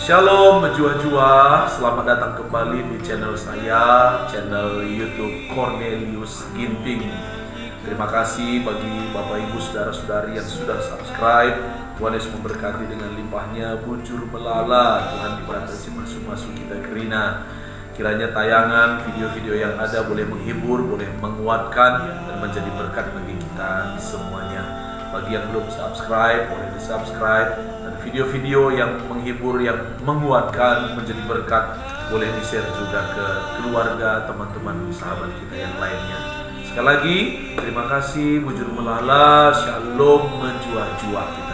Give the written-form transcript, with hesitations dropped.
Shalom menjua-jua, selamat datang kembali di channel saya, channel YouTube Cornelius Ginting. Terima kasih bagi Bapak Ibu Saudara-saudari yang sudah subscribe. Tuhan Yesus memberkati dengan limpahnya, bujur melala. Tuhan diberkati masuk-masuk kita kerina. Kiranya tayangan video-video yang ada boleh menghibur, boleh menguatkan, dan menjadi berkat bagi kita semuanya. Bagi yang belum subscribe, boleh di subscribe. Video-video yang menghibur, yang menguatkan, menjadi berkat, boleh di-share juga ke keluarga, teman-teman, sahabat kita yang lainnya. Sekali lagi, terima kasih, bujur melala, shalom menjua-jua.